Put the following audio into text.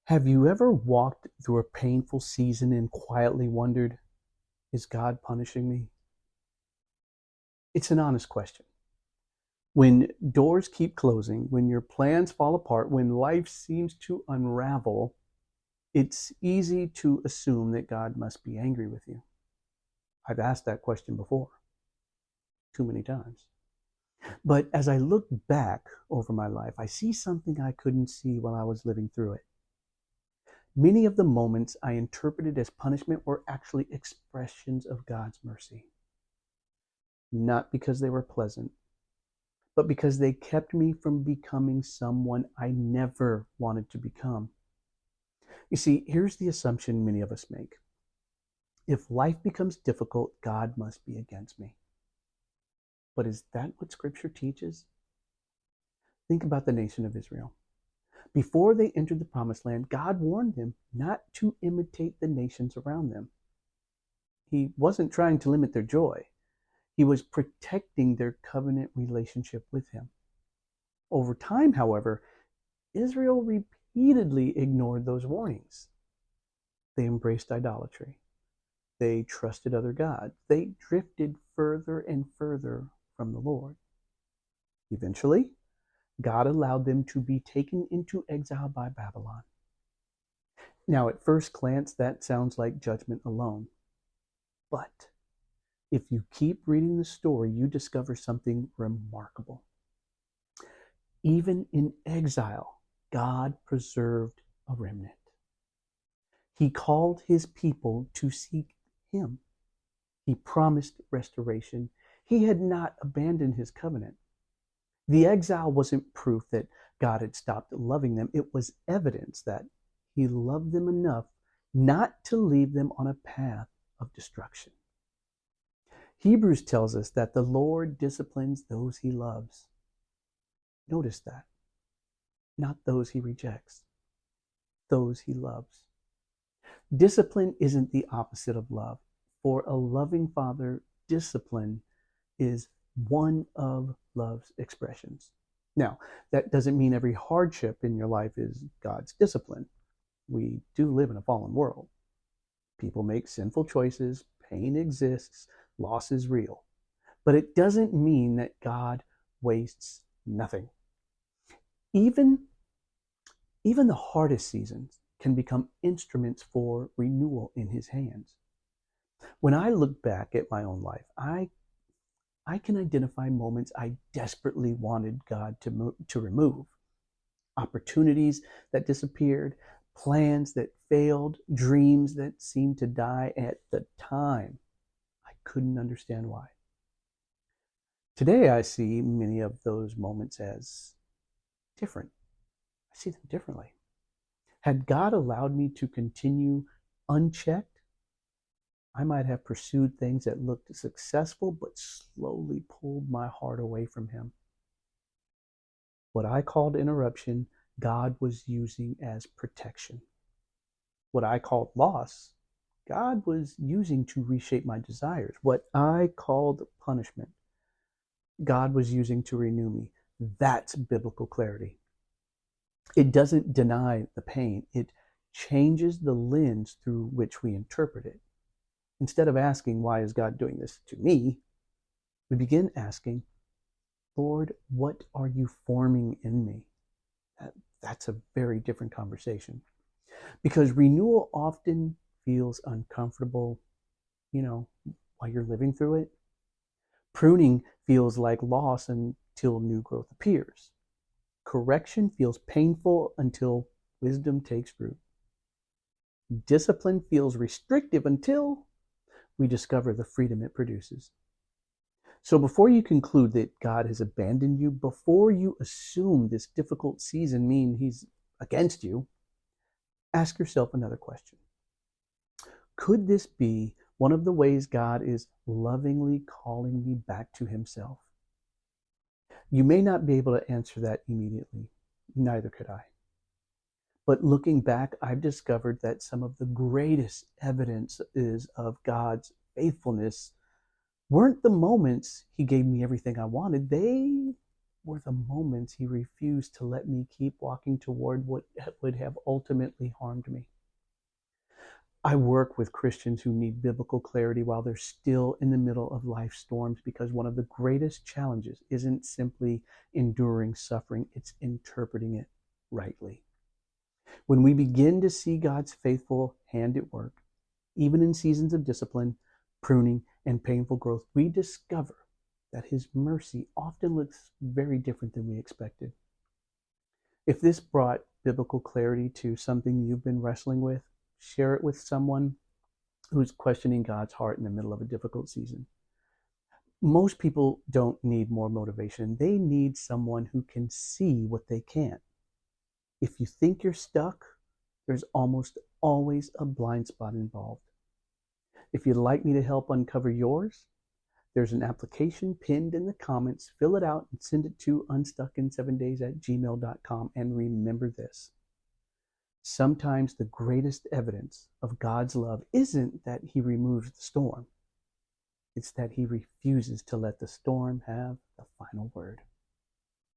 Have you ever walked through a painful season and quietly wondered, is God punishing me? It's an honest question. When doors keep closing, when your plans fall apart, when life seems to unravel, it's easy to assume that God must be angry with you. I've asked that question before, too many times. But as I look back over my life, I see something I couldn't see while I was living through it. Many of the moments I interpreted as punishment were actually expressions of God's mercy. Not because they were pleasant, but because they kept me from becoming someone I never wanted to become. You see, here's the assumption many of us make. If life becomes difficult, God must be against me. But is that what Scripture teaches? Think about the nation of Israel. Before they entered the promised land, God warned them not to imitate the nations around them. He wasn't trying to limit their joy. He was protecting their covenant relationship with him. Over time, however, Israel repeatedly ignored those warnings. They embraced idolatry. They trusted other gods. They drifted further and further from the Lord. Eventually, God allowed them to be taken into exile by Babylon. Now, at first glance, that sounds like judgment alone. But if you keep reading the story, you discover something remarkable. Even in exile, God preserved a remnant. He called his people to seek him. He promised restoration. He had not abandoned his covenant. The exile wasn't proof that God had stopped loving them. It was evidence that he loved them enough not to leave them on a path of destruction. Hebrews tells us that the Lord disciplines those he loves. Notice that. Not those he rejects, those he loves. Discipline isn't the opposite of love. For a loving father, discipline is one of love's expressions. Now, that doesn't mean every hardship in your life is God's discipline. We do live in a fallen world. People make sinful choices, pain exists, loss is real. But it doesn't mean that God wastes nothing. Even the hardest seasons can become instruments for renewal in his hands. When I look back at my own life, I can identify moments I desperately wanted God to remove. Opportunities that disappeared, plans that failed, dreams that seemed to die at the time. I couldn't understand why. Today I see many of those moments as different. I see them differently. Had God allowed me to continue unchecked, I might have pursued things that looked successful but slowly pulled my heart away from him. What I called interruption, God was using as protection. What I called loss, God was using to reshape my desires. What I called punishment, God was using to renew me. That's biblical clarity. It doesn't deny the pain. It changes the lens through which we interpret it. Instead of asking, why is God doing this to me? We begin asking, Lord, what are you forming in me? That's a very different conversation. Because renewal often feels uncomfortable, while you're living through it. Pruning feels like loss until new growth appears. Correction feels painful until wisdom takes root. Discipline feels restrictive until we discover the freedom it produces. So before you conclude that God has abandoned you, before you assume this difficult season means he's against you, ask yourself another question. Could this be one of the ways God is lovingly calling me back to himself? You may not be able to answer that immediately. Neither could I. But looking back, I've discovered that some of the greatest evidences of God's faithfulness weren't the moments he gave me everything I wanted. They were the moments he refused to let me keep walking toward what would have ultimately harmed me. I work with Christians who need biblical clarity while they're still in the middle of life storms, because one of the greatest challenges isn't simply enduring suffering, it's interpreting it rightly. When we begin to see God's faithful hand at work, even in seasons of discipline, pruning, and painful growth, we discover that his mercy often looks very different than we expected. If this brought biblical clarity to something you've been wrestling with, share it with someone who's questioning God's heart in the middle of a difficult season. Most people don't need more motivation. They need someone who can see what they can't. If you think you're stuck, there's almost always a blind spot involved. If you'd like me to help uncover yours, there's an application pinned in the comments. Fill it out and send it to unstuckin7days@gmail.com. And remember this: sometimes the greatest evidence of God's love isn't that he removes the storm. It's that he refuses to let the storm have the final word.